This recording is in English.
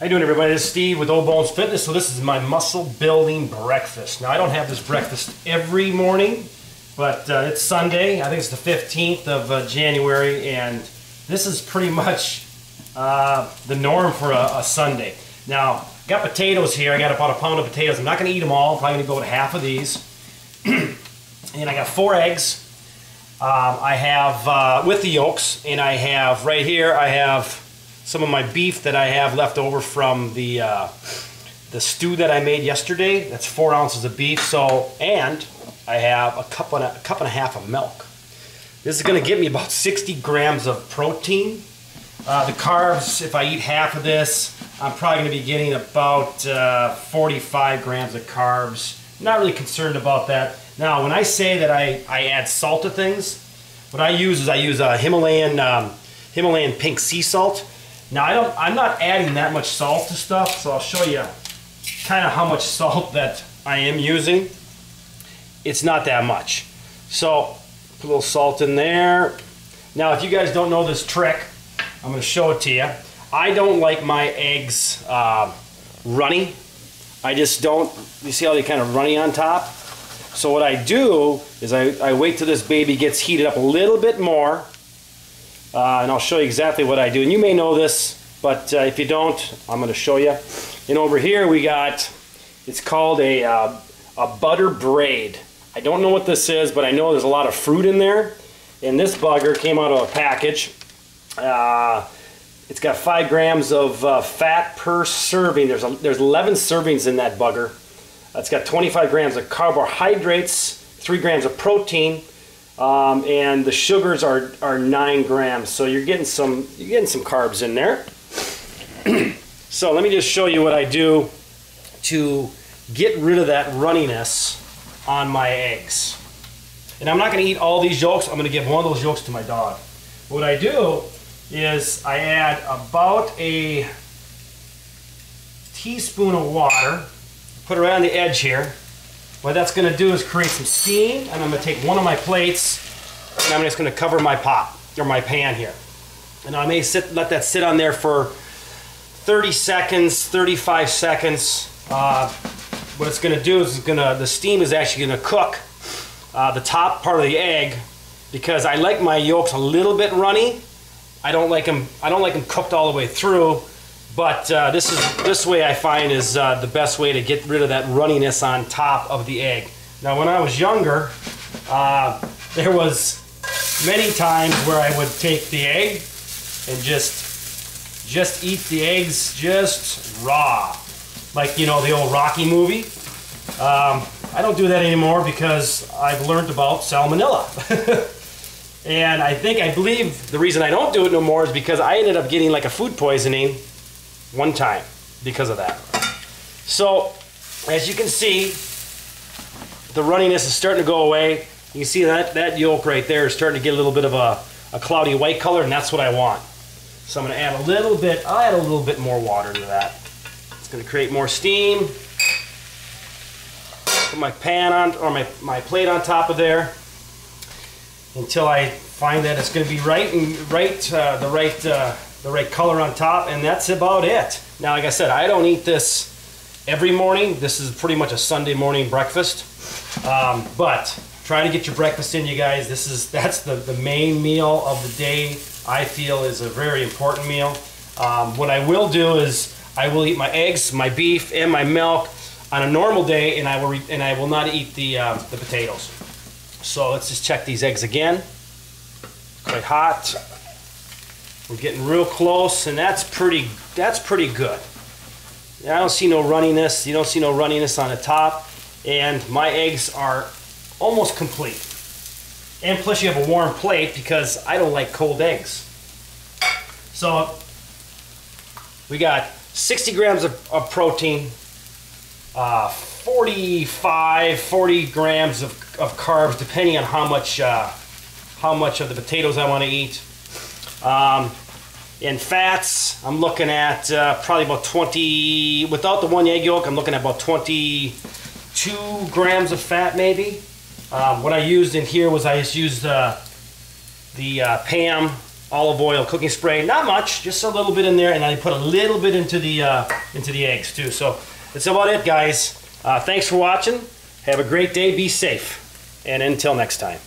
How you doing, everybody? This is Steve with Old Bones Fitness. So this is my muscle building breakfast. Now I don't have this breakfast every morning, but it's Sunday. I think it's the 15th of January, and this is pretty much the norm for a Sunday. Now, got potatoes here. I got about a pound of potatoes. I'm not going to eat them all. I'm probably going to go with half of these. And I got 4 eggs. I have with the yolks, and I have right here, I have some of my beef that I have left over from the stew that I made yesterday. That's 4 ounces of beef. So, and I have a cup and a half of milk. This is going to give me about 60 grams of protein. The carbs, if I eat half of this, I'm probably going to be getting about 45 grams of carbs. Not really concerned about that. Now, when I say that I add salt to things, what I use is Himalayan pink sea salt. Now, I'm not adding that much salt to stuff, so I'll show you kind of how much salt that I am using. It's not that much. So, put a little salt in there. Now, if you guys don't know this trick, I'm going to show it to you. I don't like my eggs runny. I just don't. You see how they kind of runny on top? So what I do is I wait till this baby gets heated up a little bit more. And I'll show you exactly what I do. And you may know this, but if you don't, I'm going to show you. And over here we got, it's called a butter braid. I don't know what this is, but I know there's a lot of fruit in there. And this bugger came out of a package. It's got 5 grams of fat per serving. There's 11 servings in that bugger. It's got 25 grams of carbohydrates, 3 grams of protein. And the sugars are 9 grams, so you're getting some carbs in there. So let me just show you what I do to get rid of that runniness on my eggs. And I'm not going to eat all these yolks. I'm going to give one of those yolks to my dog. What I do is I add about a teaspoon of water, put it right on the edge here. What that's going to do is create some steam, and I'm going to take one of my plates, and I'm just going to cover my pot, or my pan here. And I may let that sit on there for 30 seconds, 35 seconds. What it's going to do is the steam is actually going to cook the top part of the egg, because I like my yolks a little bit runny. I don't like them cooked all the way through. But this way I find is the best way to get rid of that runniness on top of the egg. Now, when I was younger, there was many times where I would take the egg and just eat the eggs just raw, like, you know, the old Rocky movie. I don't do that anymore because I've learned about salmonella. And I believe the reason I don't do it no more is because I ended up getting like a food poisoning one time because of that. So, as you can see, the runniness is starting to go away. You can see that yolk right there is starting to get a little bit of a cloudy white color, and that's what I want. So I'm going to add a little bit more water to that. It's going to create more steam. Put my pan on, or my plate on top of there, until I find that it's going to be the right color on top, and that's about it. Now, like I said, I don't eat this every morning. This is pretty much a Sunday morning breakfast. But try to get your breakfast in, you guys. That's the main meal of the day. I feel is a very important meal. What I will do is I will eat my eggs, my beef, and my milk on a normal day, and I will not eat the potatoes. So let's just check these eggs again. Quite hot. We're getting real close, and that's pretty good. I don't see no runniness. You don't see no runniness on the top, and my eggs are almost complete. And plus, you have a warm plate because I don't like cold eggs. So we got 60 grams of protein, 40 grams of carbs, depending on how much of the potatoes I want to eat. In fats, I'm looking at probably about 20, without the 1 egg yolk, I'm looking at about 22 grams of fat maybe. What I used in here was I just used the PAM olive oil cooking spray. Not much, just a little bit in there, and I put a little bit into the eggs too. So that's about it, guys. Thanks for watching. Have a great day. Be safe. And until next time.